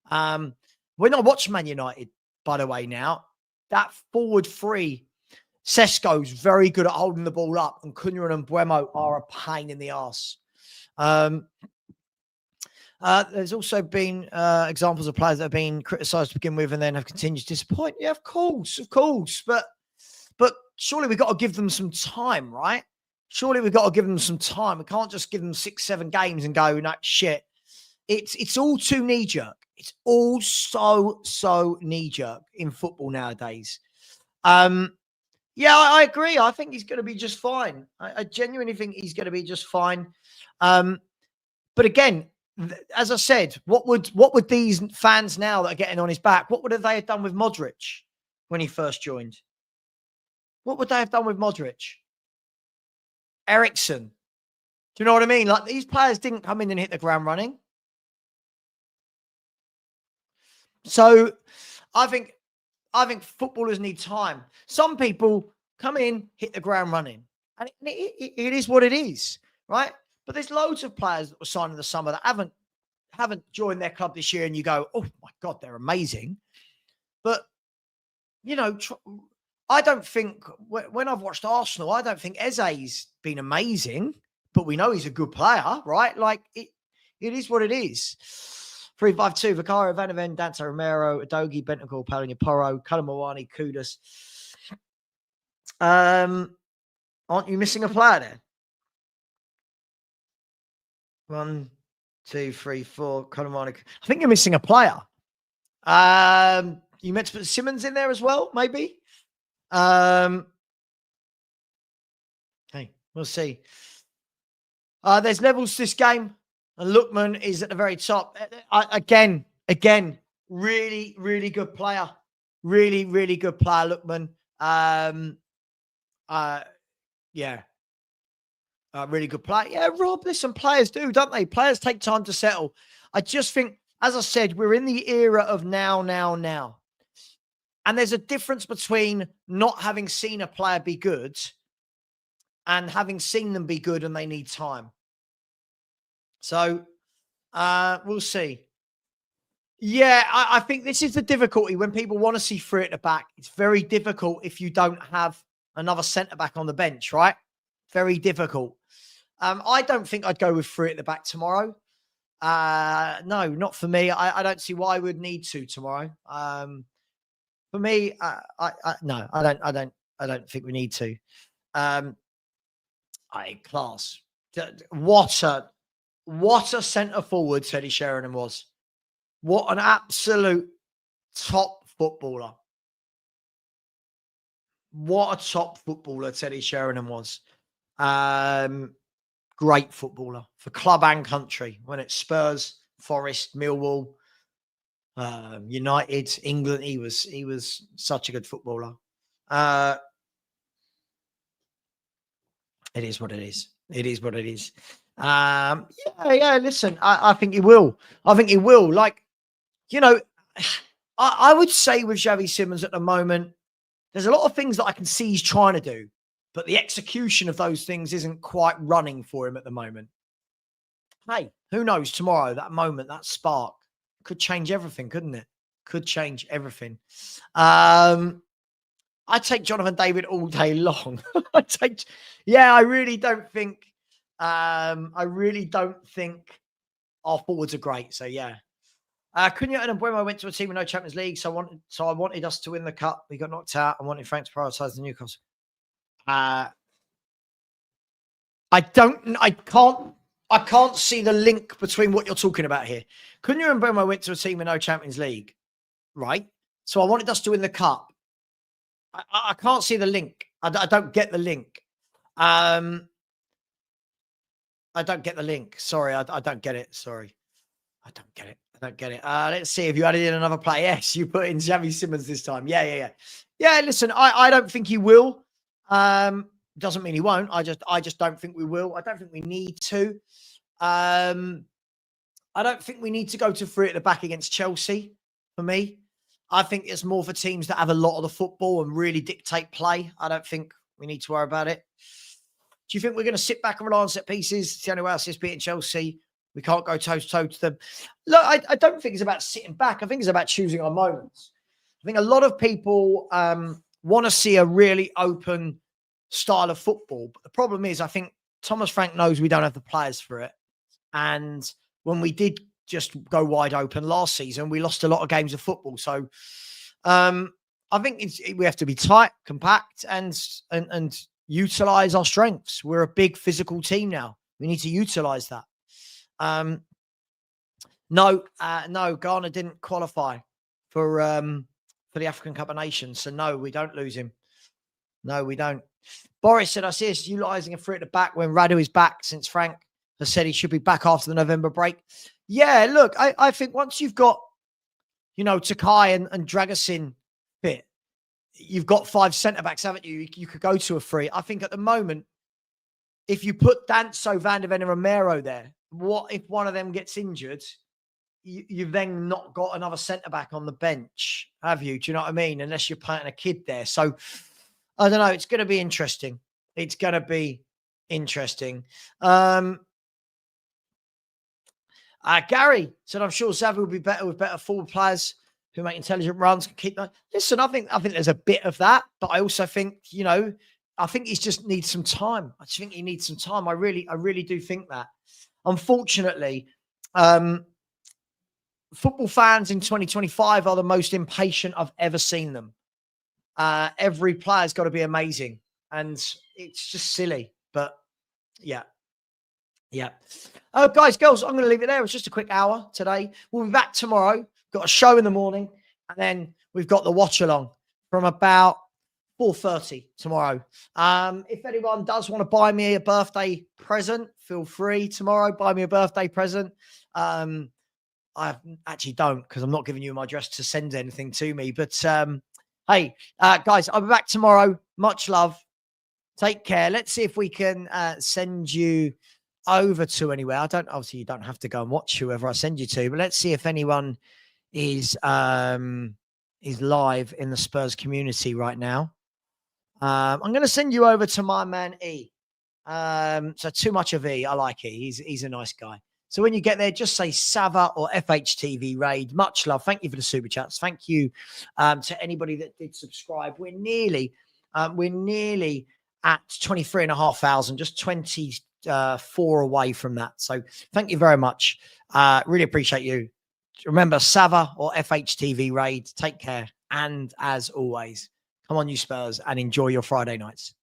When I watch Man United, by the way, now that forward three, Sesko's very good at holding the ball up, and Cunha and Buemo are a pain in the arse. There's also been examples of players that have been criticised to begin with and then have continued to disappoint. Yeah, of course. But surely we've got to give them some time, right? Surely we've got to give them some time. We can't just give them 6-7 games and go, no, shit. It's all too knee-jerk. It's all so knee-jerk in football nowadays. Yeah, I agree. I think he's going to be just fine. I genuinely think he's going to be just fine. But again, as I said, what would these fans now that are getting on his back, what would they have done with Modric when he first joined? What would they have done with Modric? Eriksen. Do you know what I mean? Like, these players didn't come in and hit the ground running. So I think footballers need time. Some people come in, hit the ground running, and it is what it is, right? But there's loads of players that were signed in the summer that haven't joined their club this year, and you go, oh my God, they're amazing. But, you know, I don't think, when I've watched Arsenal, I don't think Eze's been amazing, but we know he's a good player, right? Like, it is what it is. 352, Vicario, Vanaven, Dante Romero, Adogi, Bentancur, Paulinho Porro, Kalamawani, Kudus. Aren't you missing a player there? 1, 2, 3, 4, Kalamawani. I think you're missing a player. You meant to put Simmons in there as well, maybe? Hey, we'll see. There's levels to this game. And Lookman is at the very top. Again, really, really good player. Really, really good player, Lookman. Yeah. Really good player. Yeah, Rob, listen, players do, don't they? Players take time to settle. I just think, as I said, we're in the era of now. And there's a difference between not having seen a player be good and having seen them be good and they need time. So we'll see. Yeah, I think this is the difficulty when people want to see three at the back. It's very difficult if you don't have another centre-back on the bench, right? Very difficult. I don't think I'd go with three at the back tomorrow. No, not for me. I don't see why I would need to tomorrow. For me, no, I don't think we need to. Class. What a centre forward Teddy Sheringham was. What an absolute top footballer. What a top footballer Teddy Sheringham was. Great footballer for club and country. When it's Spurs, Forest, Millwall, United, England, he was such a good footballer. It is what it is. It is what it is. Yeah. Listen, I think he will. I think he will. Like, you know, I would say with Xavi Simons at the moment, there's a lot of things that I can see he's trying to do, but the execution of those things isn't quite running for him at the moment. Hey, who knows? Tomorrow, that moment, that spark could change everything, couldn't it? Could change everything. I take Jonathan David all day long. I really don't think. I really don't think our forwards are great. So yeah. Cunha and Buemo went to a team with no Champions League, so I wanted us to win the cup. We got knocked out. I wanted Frank to prioritise the Newcastle. I can't see the link between what you're talking about here. Cunha and Buemo went to a team with no Champions League, right? So I wanted us to win the cup. I can't see the link. I don't get the link. I don't get the link. Sorry, I don't get it. Sorry. I don't get it. Let's see if you added in another player. Yes, you put in Xavi Simons this time. Yeah. Yeah, listen, I don't think he will. Doesn't mean he won't. I just don't think we will. I don't think we need to. I don't think we need to go to three at the back against Chelsea, for me. I think it's more for teams that have a lot of the football and really dictate play. I don't think we need to worry about it. Do you think we're going to sit back and rely on set pieces? It's the only way else is beating Chelsea. We can't go toe-to-toe to them. Look, I don't think it's about sitting back. I think it's about choosing our moments. I think a lot of people want to see a really open style of football. But the problem is, I think Thomas Frank knows we don't have the players for it. And when we did just go wide open last season, we lost a lot of games of football. So I think we have to be tight, compact, and utilize our strengths. We're a big physical team now. We need to utilize that. No, Ghana didn't qualify for the African Cup of Nations. So no, we don't lose him. No, we don't. Boris said, I see us utilising a free at the back when Radu is back, since Frank has said he should be back after the November break. Yeah, look, I think once you've got, Takai and Dragusin fit, you've got 5 centre-backs, haven't you? You could go to a free. I think at the moment, if you put Danso, Van der Ven and Romero there, what if one of them gets injured? You've then not got another centre-back on the bench, have you? Do you know what I mean? Unless you're playing a kid there. So, I don't know. It's going to be interesting. It's going to be interesting. Gary said, I'm sure Xavi will be better with better forward players who make intelligent runs. Can keep that. Listen, I think there's a bit of that, but I also think, I think he just needs some time. I just think he needs some time. I really do think that. Unfortunately, football fans in 2025 are the most impatient I've ever seen them. Every player's got to be amazing, and it's just silly. But yeah. Guys, girls, I'm going to leave it there. It was just a quick hour today. We'll be back tomorrow. Got a show in the morning, and then we've got the watch along from about 4:30 tomorrow. If anyone does want to buy me a birthday present, feel free tomorrow. Buy me a birthday present. I actually don't, because I'm not giving you my address to send anything to me. But hey, guys, I'll be back tomorrow. Much love. Take care. Let's see if we can send you over to anywhere. Obviously you don't have to go and watch whoever I send you to, but let's see if anyone is live in the Spurs community right now. I'm going to send you over to my man E. So too much of E. I like it. He's a nice guy. So when you get there, just say Sava or FHTV Raid. Much love. Thank you for the super chats. Thank you to anybody that did subscribe. We're nearly at 23,500, just 24 away from that. So thank you very much. Really appreciate you. Remember, Sava or FHTV Raid. Take care. And as always, come on, you Spurs, and enjoy your Friday nights.